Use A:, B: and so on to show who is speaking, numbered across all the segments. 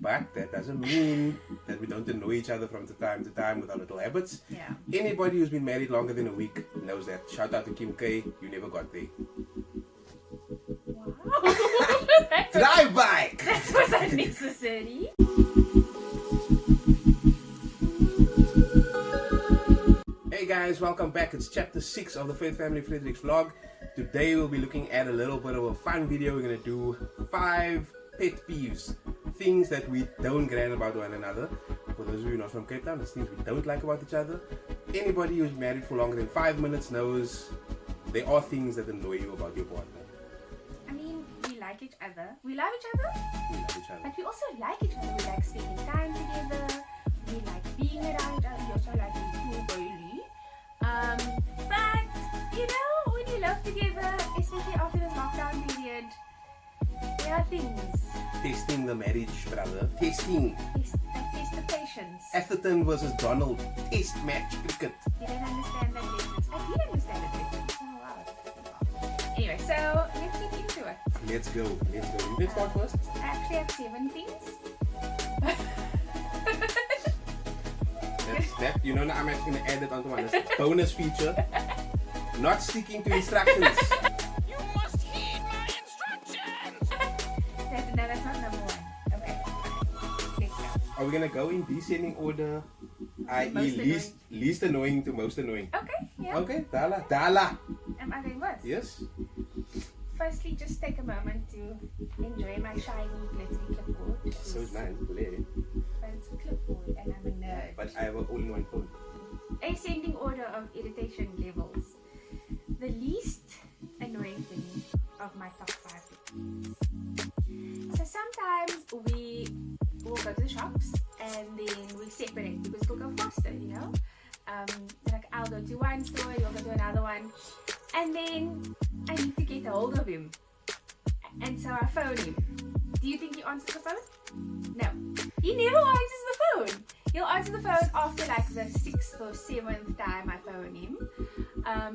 A: But that doesn't mean that we don't annoy each other from time to time with our little habits.
B: Yeah.
A: Anybody who's been married longer than a week knows that. Shout out to Kim K. You never got there.
B: Wow.
A: Drive bike!
B: That was unnecessary.
A: Hey guys, welcome back. It's chapter 6 of the Faith Family Fredericks vlog. Today we'll be looking at a little bit of a fun video. We're going to do 5 pet peeves. Things that we don't grant about one another. For those of you not from Cape Town, it's things we don't like about each other. Anybody who's married for longer than 5 minutes knows there are things that annoy you about your partner.
B: I mean, we like each other. We love each other.
A: We love each other.
B: But we also like each other. We like spending time together. We like being around each other. We also like being too boily. But, you know, when you love together, especially after this lockdown period, there are things.
A: Testing the marriage, brother. Testing.
B: Test the patience.
A: Atherton versus Donald. Test match cricket.
B: You don't understand that difference. I did understand the difference. Oh, wow. Anyway, so let's get into it.
A: Let's go. Let's go. You can start first.
B: I actually have 7 things.
A: That's that. You know, now I'm actually going to add it onto my list. Bonus feature. Not sticking to instructions.
C: You must heed my instructions!
B: No, that's not number 1. Okay. Let's go.
A: Are we going to go in descending order? I.e.
B: Most
A: least annoying to most annoying.
B: Okay, yeah.
A: Okay, Dala. Dala.
B: Am I going first?
A: Yes?
B: Firstly, just take a moment to enjoy my shiny, glittery clipboard.
A: So it's nice. Play.
B: But it's a clipboard and I'm a nerd.
A: But I have an all-in-one phone.
B: Ascending order of irritation levels. The least annoying thing of my top 5 things. So sometimes we will go to the shops and then we separate because it'll go faster, you know? Like I'll go to one store, you'll go to another one, and then I need to get a hold of him. And so I phone him. Do you think he answers the phone? No. He never answers the phone. He'll answer the phone after like the 6th or 7th time I phone him.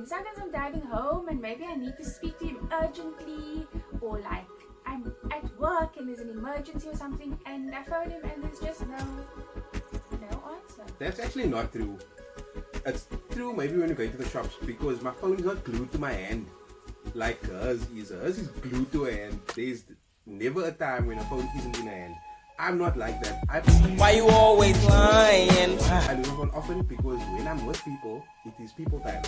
B: Sometimes I'm driving home and maybe I need to speak to him urgently, or like I'm at work and there's an emergency or something and I phone him and there's just no answer.
A: That's actually not true. It's true maybe when you go to the shops because my phone is not glued to my hand like hers is. Hers is glued to her hand. There's never a time when a phone isn't in her hand. I'm not like that.
C: Why you always lying?
A: I do my phone often because when I'm with people, it is people time.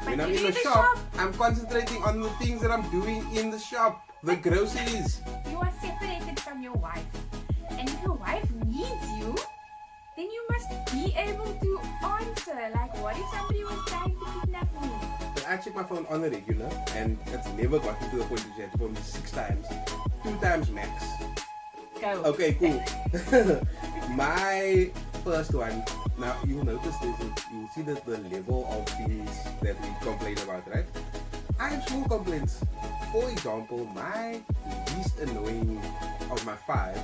A: When I'm in the shop, I'm concentrating on the things that I'm doing in the shop. The groceries.
B: You are separated from your wife. And if your wife needs you, then you must be able to answer. Like, what if somebody was trying to kidnap me?
A: But I check my phone on the regular and it's never gotten to the point that you have to phone me 6 times. 2 times max.
B: Go.
A: Okay, cool. My first one. Now you'll notice this. You'll see that the level of things that we complain about, right? I have small complaints. For example, my least annoying of my 5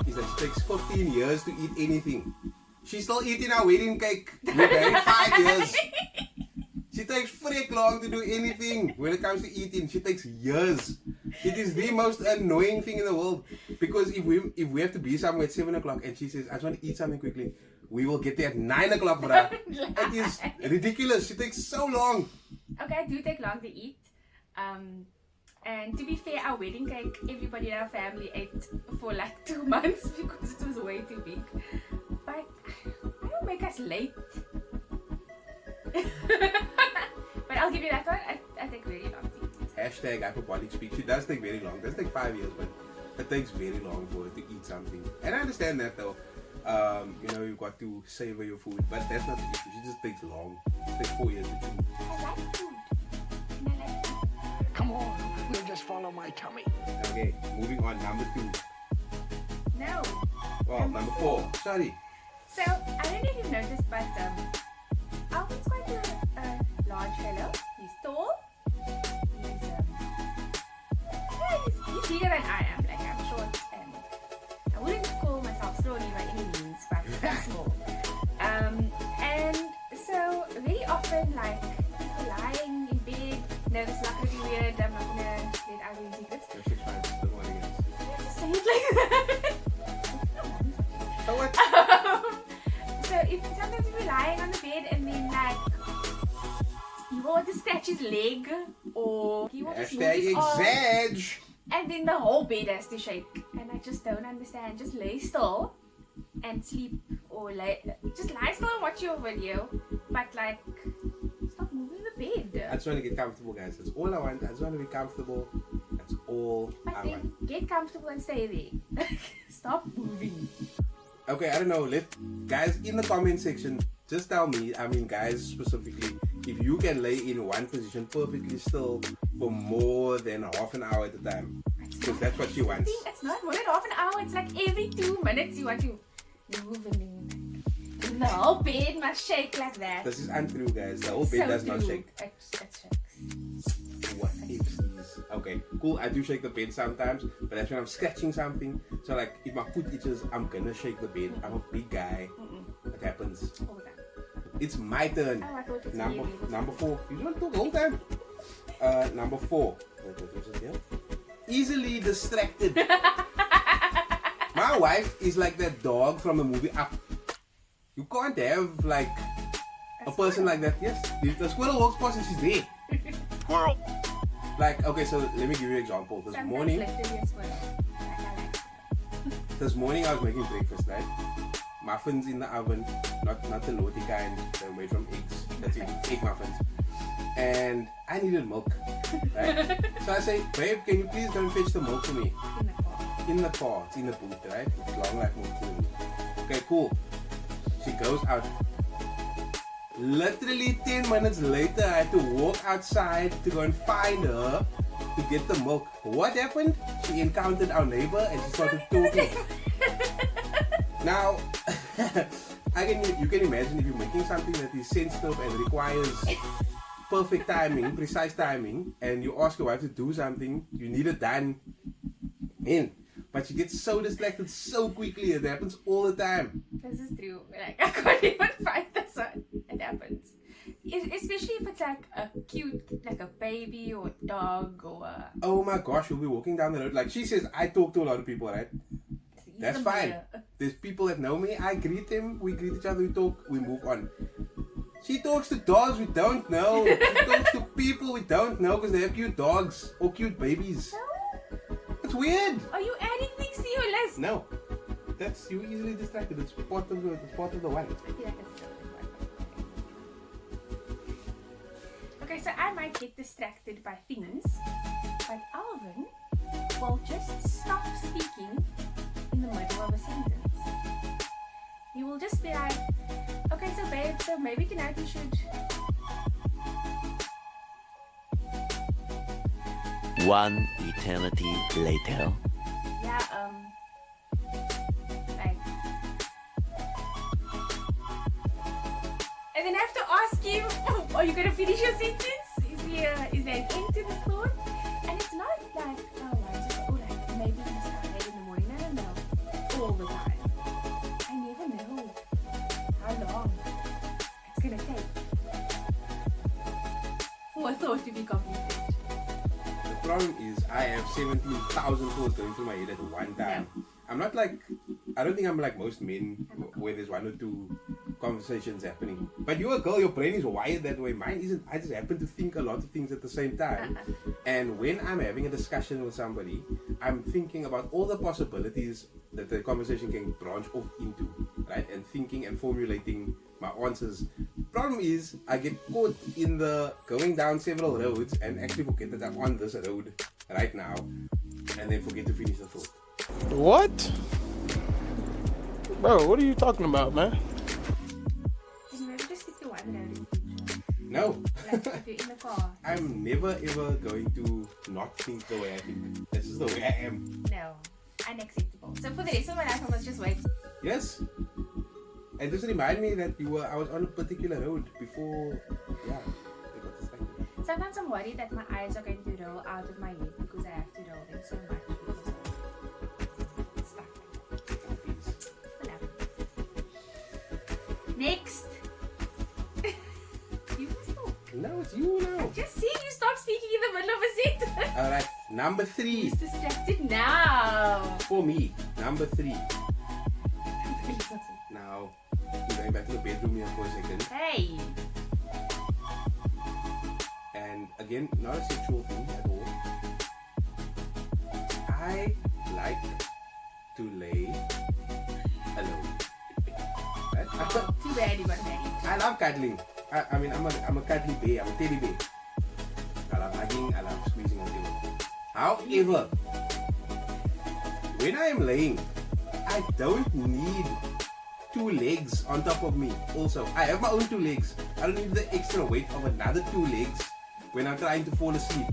A: is that she takes 15 years to eat anything. She's still eating our wedding cake. We're married 5 years. She takes freak long to do anything when it comes to eating. She takes years. It is the most annoying thing in the world. Because if we have to be somewhere at 7 o'clock and she says, I just want to eat something quickly, we will get there at 9 o'clock, bruh. It is ridiculous. She takes so long.
B: Okay, I do take long to eat. And to be fair, our wedding cake, everybody in our family ate for like 2 months because it was way too big. But I don't make us late. But I'll give you that one. I take very long to eat.
A: Hashtag hyperbolic speak. She does take very long. It does take 5 years, but it takes very long for her to eat something. And I understand that though. You know, you've got to savor your food, but that's not the issue. She just takes long. It takes 4 years to chew.
B: I like food. And I like food.
C: Come on, we'll just follow my tummy.
A: Okay, moving on. Number 2.
B: No.
A: Well, number 4. Sorry.
B: So, I don't know if you've noticed, but Alvin's quite a large fellow. He's tall. He's bigger than I am. Like, I'm short and I wouldn't call myself scrawny by any means, but I'm small. And so, very often, like, if we're lying in bed, no, this is not going to be weird, I'm not going leg or he will just move
A: Hashtag
B: his arm.
A: exag.
B: And then the whole bed has to shake. And I just don't understand. Just lay still and sleep. Or just lie still and watch your video. But like, stop moving the bed.
A: I just want to get comfortable, guys. That's all I want. I just want to be comfortable. That's all
B: But
A: I
B: then
A: want.
B: get comfortable and stay there. Stop moving.
A: Okay, I don't know. Guys, in the comment section, just tell me, I mean guys specifically, if you can lay in one position perfectly still for more than half an hour at a time. Because that's what she wants.
B: It's not more than half an hour. It's like every 2 minutes you want to move and then the whole bed must shake like that.
A: This is untrue, guys. The whole bed does not shake.
B: It shakes.
A: What ifs? Okay, cool. I do shake the bed sometimes, but that's when I'm scratching something. So like, if my foot itches, I'm gonna shake the bed. I'm a big guy. It happens.
B: All the time.
A: It's my turn.
B: Oh, I thought it was
A: Number 4. You don't talk the whole time. Number 4. What's it here? Easily distracted. My wife is like that dog from the movie Up. You can't have like a person like that. Yes, if the squirrel walks past and she's there.
C: Squirrel.
A: Like, okay, so let me give you an example. This morning I was making breakfast, right? Muffins in the oven, not the naughty kind, they're made from eggs. That's it, egg muffins. And I needed milk, right? So I say, babe, can you please go and fetch the milk for me? In the car, it's in the boot, right? It's long like milk too. Okay, cool. She goes out. Literally 10 minutes later, I had to walk outside to go and find her to get the milk. What happened? She encountered our neighbor and she started talking. Now, you can imagine if you're making something that is sensitive and requires perfect timing, precise timing, and you ask your wife to do something, you need it done. Man, but she gets so distracted so quickly. It happens all the time.
B: This is true. Like, I can't even find this one. It happens. Especially if it's like a cute, like a baby or a dog or a...
A: Oh my gosh, we'll be walking down the road. Like she says, I talk to a lot of people, right? That's fine. There's people that know me. I greet them. We greet each other. We talk. We move on. She talks to dogs we don't know. She talks to people we don't know because they have cute dogs or cute babies.
B: No?
A: It's weird.
B: Are you adding things to your list?
A: No. That's you easily distracted. It's part of the one.
B: Yeah, it's totally fine. Okay, so I might get distracted by things, but Alvin will just stop speaking in the middle of a sentence. He will just be like, okay, so babe, so maybe tonight we should...
D: One eternity later.
B: Yeah, like... And then I have to ask him, are you gonna finish your sentence? Is there an end to the thought? And it's not like, oh, I just, like, maybe he's tired in the morning. No, all the time. I never know how long it's gonna take for a thought to be completed.
A: The problem is I have 17,000 thoughts going through my head at one time.
B: No.
A: I'm not like, I don't think I'm like most men where there's 1 or 2 conversations happening. But you're a girl, your brain is wired that way. Mine isn't. I just happen to think a lot of things at the same time. And when I'm having a discussion with somebody, I'm thinking about all the possibilities that the conversation can branch off into, right? And thinking and formulating my answers. Problem is, I get caught in the going down several roads and actually forget that I'm on this road right now, and then forget to finish the thought.
E: What? Bro, what are you talking about, man?
B: Can you maybe just stick to one road in future?
A: No.
B: Like if you're in the car.
A: I'm never ever going to not think the way I think. This is the way I am.
B: No. Unacceptable. So for the rest of my life I must just wait.
A: Yes. And just remind me that I was on a particular road before, yeah, I got distracted.
B: Sometimes I'm worried that my eyes are going to roll out of my head because I have to roll them so much because of stuff like that.
A: Oh, please.
B: Still happens. Next. You must talk.
A: No, it's you now.
B: Just see you stop speaking in the middle of a sentence.
A: Alright, number 3.
B: He's distracted now.
A: For me, number 3. Now, I'm going back to the bedroom here for a second.
B: Hey.
A: And and again, not a sexual thing at all. I like to lay alone. Right?
B: Too bad you got married.
A: I love cuddling. I mean, I'm a cuddly bear. I'm a teddy bear. I love hugging. I love squeezing on people. However, when I am laying, I don't need two legs on top of me. Also, I have my own two legs. I don't need the extra weight of another two legs when I'm trying to fall asleep.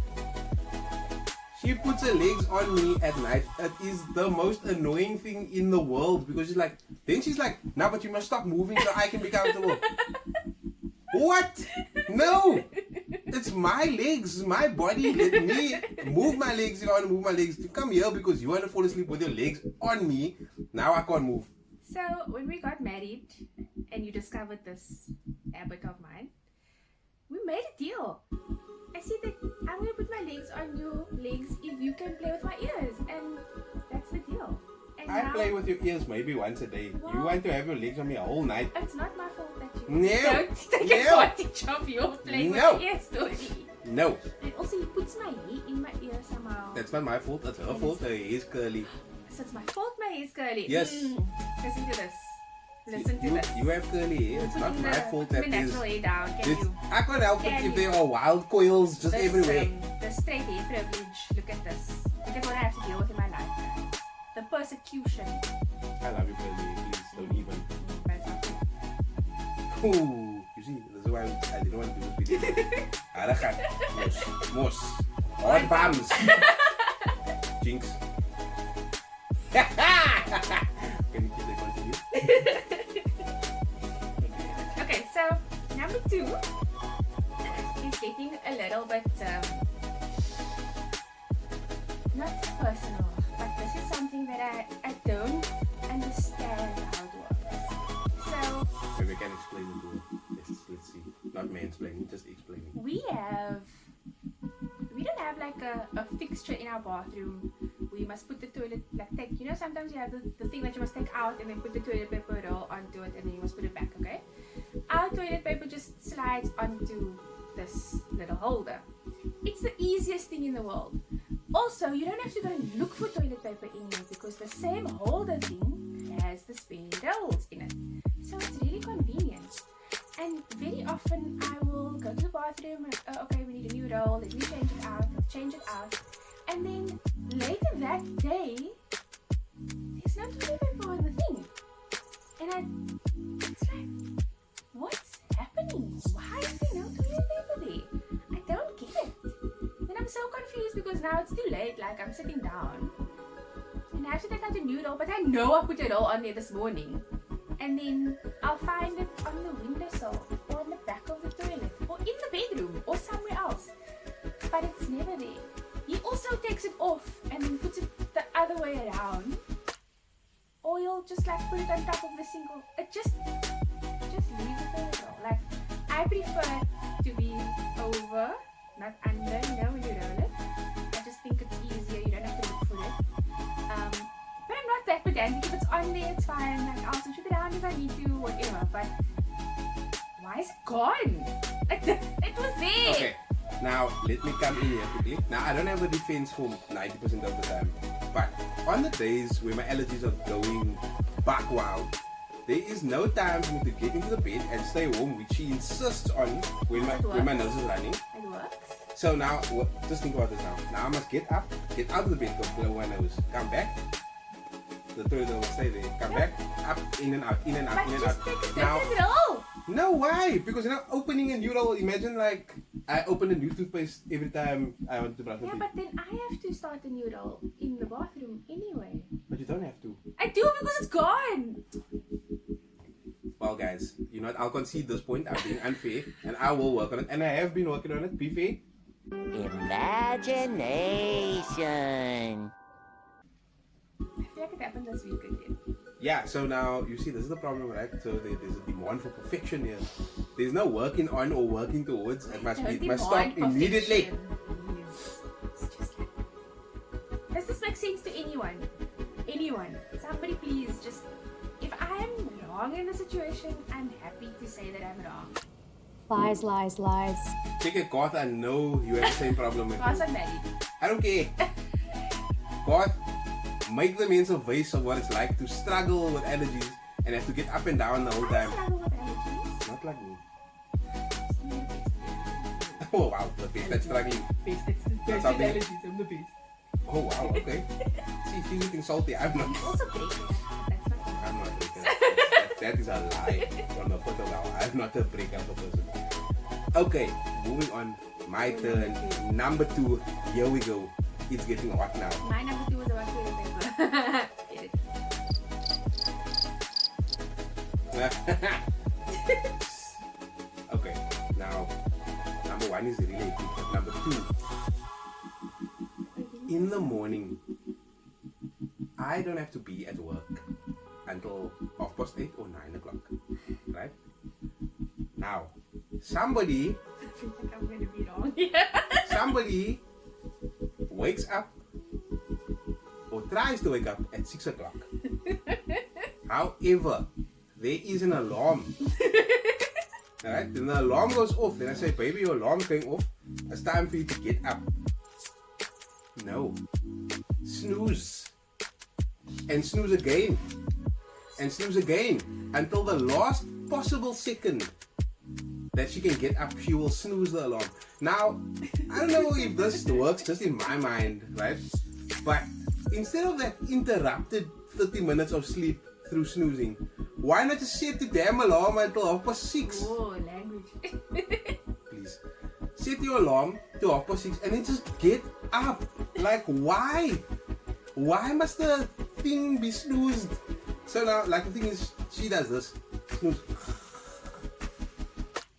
A: She puts her legs on me at night. It is the most annoying thing in the world because she's like, no, but you must stop moving so I can be comfortable. What? No! It's my legs, my body. Let me move my legs if I want to move my legs. You come here because you want to fall asleep with your legs on me. Now I can't move.
B: So when we got married and you discovered this habit of mine, we made a deal. I said that I'm going to put my legs on your legs if you can play with my ears, and that's the deal. And
A: I
B: now,
A: play with your ears maybe once a day.
B: Well,
A: you want to have your legs on me a whole night.
B: it's not my fault that you
A: No.
B: don't take
A: No.
B: advantage of your playing
A: No.
B: with your ears story.
A: No,
B: And also he puts my hair in my ear somehow.
A: that's not my fault. That's her fault. Her hair is curly.
B: So it's my fault my hair is curly.
A: Yes.
B: Listen to this. Listen to
A: you,
B: this.
A: you have curly hair. It's not my fault
B: Put
A: that
B: the
A: is.
B: natural hair down. Can
A: This,
B: you?
A: I can't help it
B: Can
A: if
B: you?
A: there are wild coils just everywhere.
B: The straight hair privilege. Look at this. Look at what I have to deal with in my life. Guys. The persecution.
A: I love you, curly hair. Please don't even.
B: But it's not true.
A: Ooh, you see, this is why I didn't want to do this video. Aragat, mos, hard bams, jinx. Can you continue?
B: Okay, so number 2 is getting a little bit not personal, but this is something that I don't understand how it works. So
A: Maybe we can explain it to her. Let's see. Not mansplaining, just explaining.
B: we don't have like a fixture in our bathroom. We must put the toilet, like take, you know, sometimes you have the thing that you must take out and then put the toilet paper roll onto it and then you must put it back, okay? Our toilet paper just slides onto this little holder. It's the easiest thing in the world. Also, you don't have to go and look for toilet paper in here because the same holder thing has the spare rolls in it. So it's really convenient. And very often I will go to the bathroom and, oh, okay, we need a new roll, let me change it out, I'll change it out. And then later that day, there's no toilet paper on the thing. And it's like, what's happening? Why is there no toilet paper there? I don't get it. Then I'm so confused because now it's too late, like I'm sitting down. And I have to take out a new roll, but I know I put a roll on there this morning. And then I'll find it on the windowsill or on the back of the toilet or in the bedroom or somewhere else. But it's never there. He also takes it off and then puts it the other way around. Or he'll just like put it on top of the single. It just leaves the toilet roll. Like I prefer to be over, not under, you know, when you roll it. I just think it's easier. You don't have to look for it. But I'm not that pedantic. If it's on there, it's fine. Like I'll switch it around if I need to, whatever. But why is it gone? It was there.
A: Okay, now let me come in here quickly. Now I don't have a defense for 90% of the time, but on the days where my allergies are going buck wild, there is no time for me to get into the bed and stay warm, which she insists on when my nose is running.
B: It works.
A: So now, just think about this now. Now I must get up, get out of the bed, go blow my nose, come back. The toilet will stay there. Come back, up, in and out, in and out,
B: But
A: in and
B: just
A: out.
B: take a
A: Now,
B: different roll.
A: no, why? Because you're not opening a new roll. Imagine like I open a new toothpaste every time I want to brush my
B: Yeah,
A: teeth.
B: but then I have to start a new roll in the bathroom anyway.
A: But you don't have to.
B: I do because it's gone.
A: Well, guys, you know what? I'll concede this point. I'm being unfair, and I will work on it. And I have been working on it. Be fair.
D: Imagination.
B: I feel like it happened this week again.
A: Yeah. So now you see, this is the problem, right? So there's a demand for perfection here. There's no working on or working towards. It must be. It must stop immediately.
B: Yes. It's just like, does this make sense to anyone? Anyone? Somebody please just, if I'm wrong in the situation, I'm happy to say that I'm wrong.
F: Lies, lies, lies.
A: Take a Goth, I know you have the same problem with
B: Was
A: me.
B: I'm married.
A: I don't care. Goth, make the mense face of what it's like to struggle with allergies and have to get up and down the whole
B: I
A: time.
B: struggle with allergies.
A: Not like me. Oh wow, the face that's struggling. That's how big.
B: I'm the best.
A: Oh wow, okay. See, she's looking salty. I'm not.
B: Also break it. That's not good.
A: I'm not breaking up. That is a lie from the photo now. I'm not a breakup person. Okay, moving on. My turn. Number 2. Here we go. It's getting hot now.
B: My number 2 was about toilet paper. Get it.
A: Okay, now number 1 is really easy, but number 2. In the morning, I don't have to be at work until 8:30 or 9 o'clock, right? Now, somebody
B: I feel like I'm gonna be wrong.
A: somebody wakes up or tries to wake up at 6 o'clock. However, there is an alarm. Alright, then the alarm goes off. Then I say, baby, your alarm's going off. It's time for you to get up. No. Snooze. And snooze again. And snooze again. Until the last possible second that she can get up, she will snooze the alarm. Now, I don't know if this works just in my mind, right? But instead of that interrupted 30 minutes of sleep through snoozing, why not just set the damn alarm until 6:30?
B: Oh, language.
A: Please. Set your alarm to 6:30 and then just get up. Like, why? Why must the thing be snoozed? So now, like, the thing is, she does this. Snooze.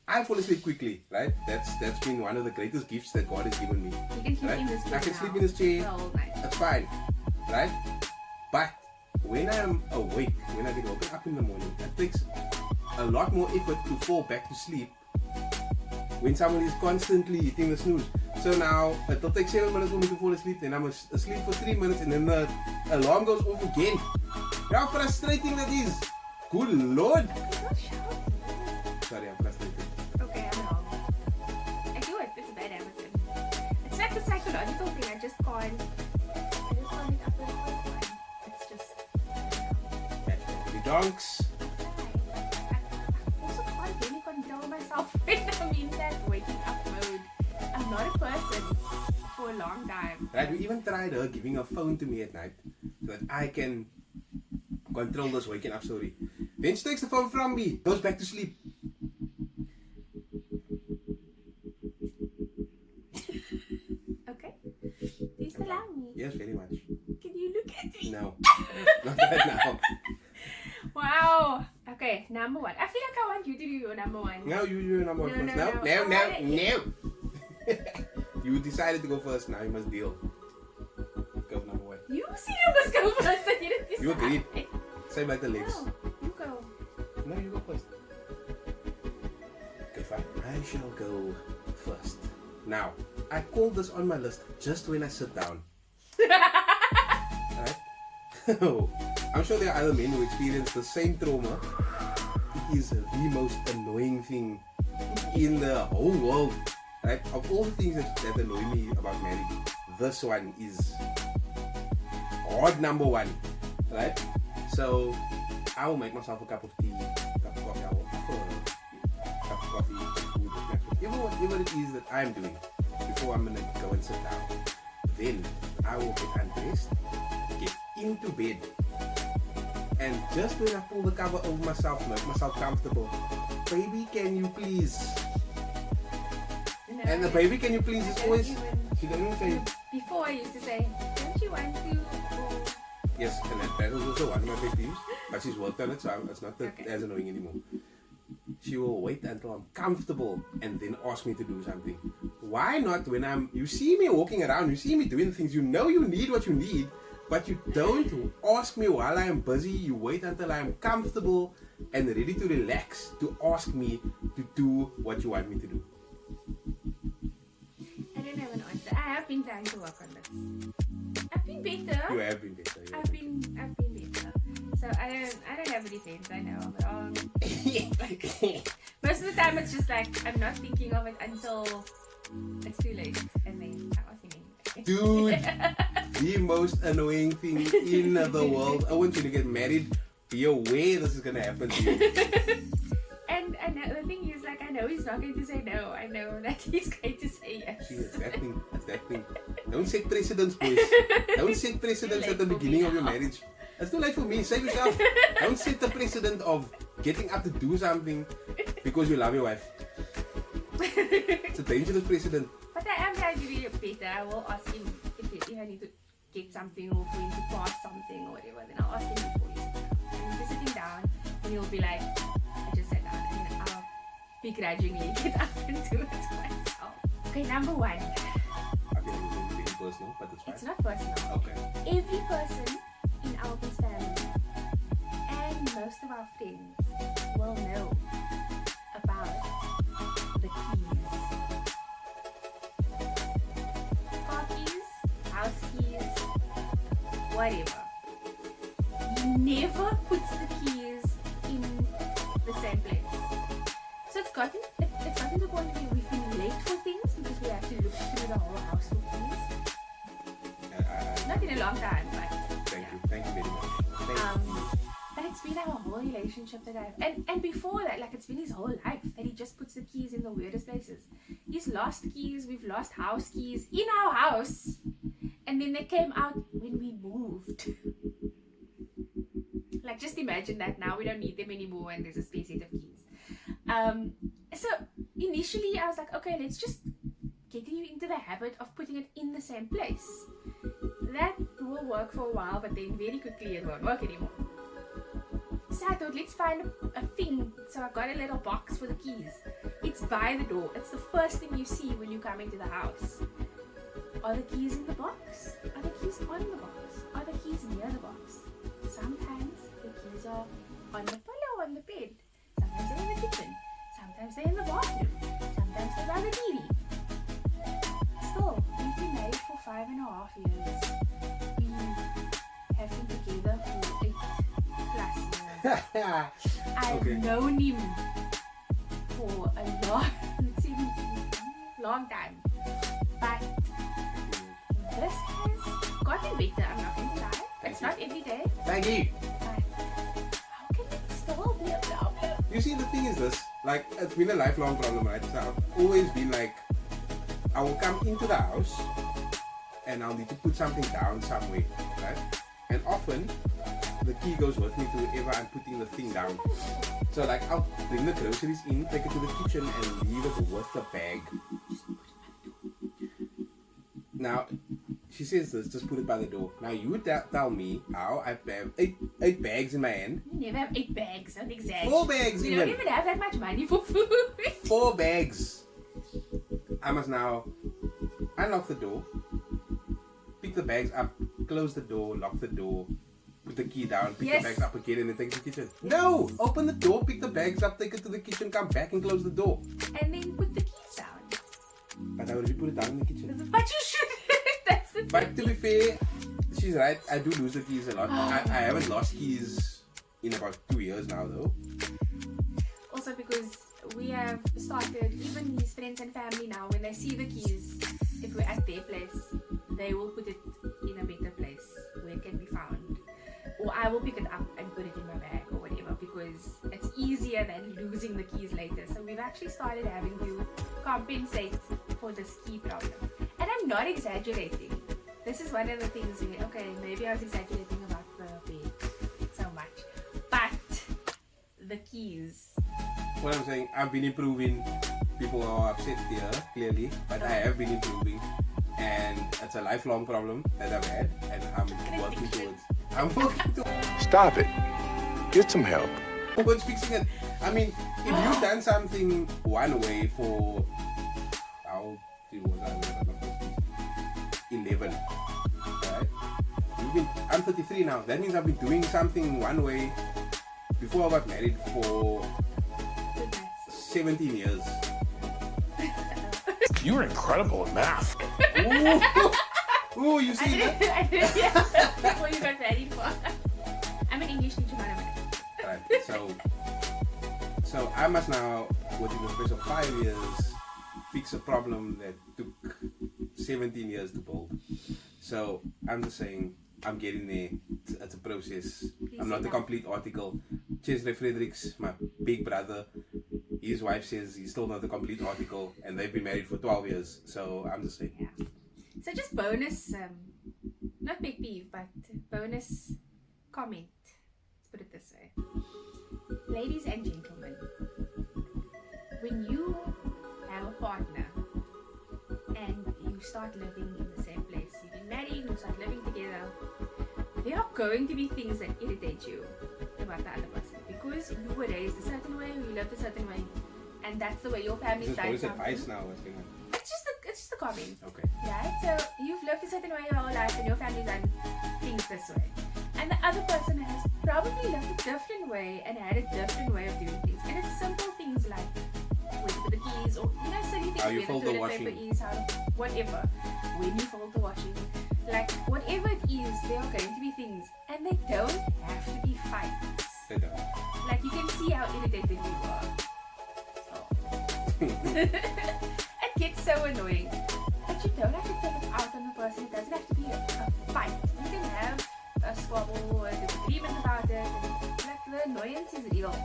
A: I fall asleep quickly, right? That's been one of the greatest gifts that God has given me.
B: You can sleep
A: Right?
B: in this chair
A: I can
B: now.
A: sleep in this chair.
B: The whole night.
A: That's fine, right? But when I'm awake, when I get woken up in the morning, it takes a lot more effort to fall back to sleep when somebody is constantly hitting the snooze. So now it'll take 7 minutes for me to fall asleep, then I'm asleep for 3 minutes, and then the alarm goes off again. How frustrating that is! Good Lord!
B: Don't shout.
A: Sorry, I'm frustrated.
B: Okay, I'm wrong. I do it. It's a bad habit. It's like a psychological thing. I just can't get up with it. It's just.
A: The donks.
B: I also can't really control myself when I'm in that waking up mode. I'm not a person for a long time.
A: Right, we even tried her giving a phone to me at night so that I can control this waking up story. Then she takes the phone from me, goes back to sleep.
B: Okay? Do you still love me?
A: Yes, very much.
B: Can you look at me?
A: No, not right now.
B: Wow. Okay, number 1. I feel like I want you to do your number 1.
A: Now you're number 1
B: No,
A: first.
B: no,
A: No,
B: no.
A: no. You decided to go first. Now you must deal. Go number 1.
B: You see you must go first. And you didn't decide.
A: You agreed. Same like the legs.
B: No, you go.
A: No, you go first. Okay, fine. I shall go first. Now, I called this on my list just when I sit down. Alright? I'm sure there are other men who experience the same trauma. It is the most annoying thing in the whole world. Right? Of all the things that annoy me about marriage, this one is odd number 1. Right? So I will make myself a cup of tea, cup of coffee, I will offer a cup of coffee, food, snacks, whatever it is that I'm doing before I'm gonna go and sit down. Then I will get undressed, get into bed, and just when I pull the cover over myself, make myself comfortable. Baby, can you please?
B: No,
A: And the baby, can you please is
B: I
A: always.
B: don't even-
A: She doesn't say
B: Before I used to say, don't you want to? Or,
A: yes, and that was also one of my pet peeves. But she's worked on it, so it's not that
B: Okay.
A: as annoying anymore. She will wait until I'm comfortable and then ask me to do something. Why not when you see me walking around, you see me doing things, you know you need what you need, but you don't ask me while I am busy. You wait until I am comfortable and ready to relax to ask me to do what you want me to do.
B: I don't have an answer. I have been trying to work on this. I've been better.
A: You have been better.
B: I've been better. So I don't have any friends. I know. Like, most of the time it's just like I'm not thinking of it until it's too late, and then I was thinking.
A: Dude, the most annoying thing in the world. I want you to get married. Be aware this is gonna happen to you.
B: And the thing is, like, I know he's not going to say no. I know that he's going to say yes.
A: See, that's that thing. That's that thing. Don't set precedents, boys. Don't set precedents at the beginning of your marriage. It's too late for me. Save yourself. Don't set the precedent of getting up to do something because you love your wife. It's a dangerous precedent.
B: But I am trying to be better. I will ask him if I need to get something or for him to pass something or whatever. Then I'll ask him before he sits down. And he'll be sitting down and he'll be like, I just sat down, and then I'll begrudgingly get up and do it myself. Okay, number one.
A: I feel like it's very personal, but it's fine.
B: It's not personal.
A: Okay.
B: Every person in Alvin's family and most of our friends will know about the keys. Car keys, house keys, whatever. He never puts the keys in the same place. So it's gotten to the point where we've been late for things because we have to look through the whole house for keys. Not in a long time, but
A: Thank you very much. Thank you.
B: but it's been our whole relationship that and before that, like, it's been his whole life that he just puts the keys in the weirdest places. He's lost keys, we've lost house keys in our house, and then they came out when we moved. Like, just imagine that now we don't need them anymore and there's a spare set of keys. So initially I was like, okay, let's just get you into the habit of putting it in the same place. That will work for a while, but then very quickly it won't work anymore. So I thought, let's find a thing. So I got a little box for the keys. It's by the door. It's the first thing you see when you come into the house. Are the keys in the box? Are the keys on the box? Are the keys near the box? Sometimes the keys are on the pillow on the bed. Sometimes they're in the kitchen. Sometimes they're in the bathroom. Sometimes they're by the TV. Still, we've been married for 5.5 years. We have been together for 8+ years. I've known him for a long time. But this has gotten better, I'm not going to lie. It's not every day.
A: Thank you.
B: But how can it still be a problem?
A: You see, the thing is this, like, it's been a lifelong problem, right? So I've always been like, I will come into the house and I'll need to put something down somewhere, right? And often the key goes with me to wherever I'm putting the thing down. So like, I'll bring the groceries in, take it to the kitchen and leave it with the bag. Now, she says this, just put it by the door. Now you tell me how I have eight bags in my hand.
B: You never have 8 bags, don't exaggerate.
A: 4 bags
B: We
A: even.
B: don't even have that much money for food.
A: 4 bags. I must now unlock the door, pick the bags up, close the door, lock the door, put the key down, pick the bags up again, and then take it to the kitchen. No! Open the door, pick the bags up, take it to the kitchen, come back and close the door.
B: And then put the keys down.
A: But I already put it down in the kitchen.
B: But you should. That's the
A: But
B: thing.
A: to be fair, she's right. I do lose the keys a lot. I haven't lost keys in about 2 years now, though.
B: Also because we have started, even his friends and family now, when they see the keys, if we're at their place, they will put it in a better place where it can be found. Or I will pick it up and put it in my bag or whatever, because it's easier than losing the keys later. So we've actually started having to compensate for this key problem. And I'm not exaggerating. This is one of the things where, okay, maybe I was exaggerating about the bed so much. But the keys.
A: What I'm saying, I've been improving. People are upset here, clearly, but I have been improving. And it's a lifelong problem that I've had, and I'm working towards.
E: Stop it. Get some help.
A: Towards fixing it. I mean, if you've done something one way for how it was 11, right? I'm 33 now. That means I've been doing something one way before I got married for 17 years.
E: You were incredible at math.
A: Ooh, you see that?
B: I did, yeah, before you got married for. I'm an English teacher, not a math.
A: Right. So I must now, within the space of 5 years, fix a problem that took 17 years to build. So I'm just saying, I'm getting there. It's a process. I'm not a complete article. Cesare Fredericks, my big brother, his wife says he's still not a complete article, and they've been married for 12 years. So I'm just saying.
B: Yeah. So just bonus, not big peeve, but bonus comment. Let's put it this way. Ladies and gentlemen, when you have a partner and you start living in the same place, you've been married, you start living together, there are going to be things that irritate you about the other person because you were raised a certain way, you lived a certain way, and that's the way your family's
A: This is
B: done
A: bonus
B: something.
A: advice now. What's going on?
B: It's just a comment.
A: Okay.
B: Right? So you've lived a certain way your whole life and your family's done things this way. And the other person has probably lived a different way and had a different way of doing things. And it's simple things like where to put the keys or silly things
A: How you
B: where
A: fold
B: the
A: the
B: toilet
A: washing.
B: paper is, whatever. When you fold the washing. Like whatever it is, there are going to be things. And they don't have to be fights.
A: They don't.
B: Like you can see how irritated we were. It gets so annoying. But you don't have to take it out on the person. It doesn't have to be a fight. You can have a squabble or a disagreement about it. And, like the annoyance is real.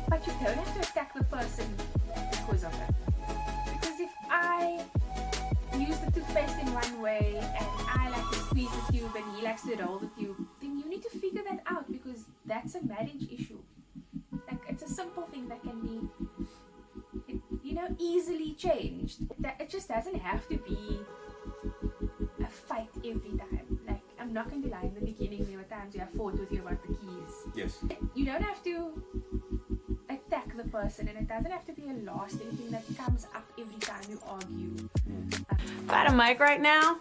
B: But you don't have to attack the person because of it. Because if I use the toothpaste in one way and I like to squeeze the tube and he likes to roll the tube, then you need to figure that out because that's a marriage issue. Like it's a simple thing that can be easily changed. It just doesn't have to be a fight every time. Like I'm not going to lie, in the beginning there were times where I fought with you about the keys.
A: Yes.
B: You don't have to attack the person, and it doesn't have to be a lasting thing that comes up every time you argue.
F: Got a mic right now?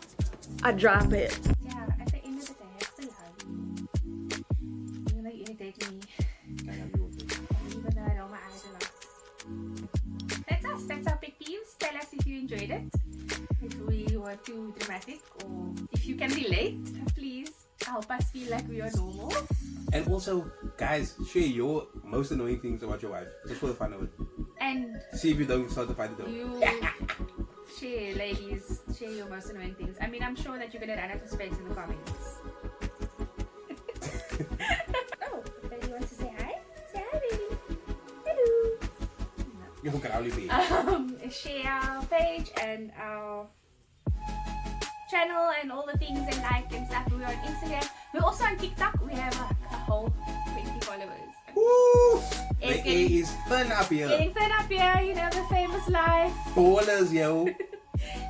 F: I drop it.
B: Yeah, at the end of the day, I still love you. Even though you irritate me,
A: I have you.
B: even though I roll my eyes a lot. That's us. That's our big peeves. Tell us if you enjoyed it. If we were too dramatic, or if you can relate, please help us feel like we are normal.
A: And also, guys, share your most annoying things about your wife, just for the fun of it.
B: And
A: See if you don't start to fight it out.
B: you share, ladies, share your most annoying things. I mean, I'm sure that you're gonna run out of space in the comments. Oh, baby wants to say hi? Say hi, baby. Hello.
A: You can only be.
B: Share our page and our channel and all the things and like and stuff. We're on Instagram. We're also on TikTok. We have a whole 20 followers.
A: Woo! The
B: It's
A: A
B: getting-
A: is thin up here.
B: Getting thin up here, the famous life.
A: Ballers, yo.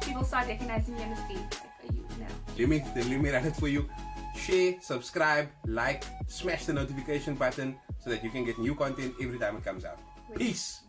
B: People start recognizing me on the street. Like, are you now?
A: Let me run it for you. Share, subscribe, like, smash the notification button so that you can get new content every time it comes out. Peace.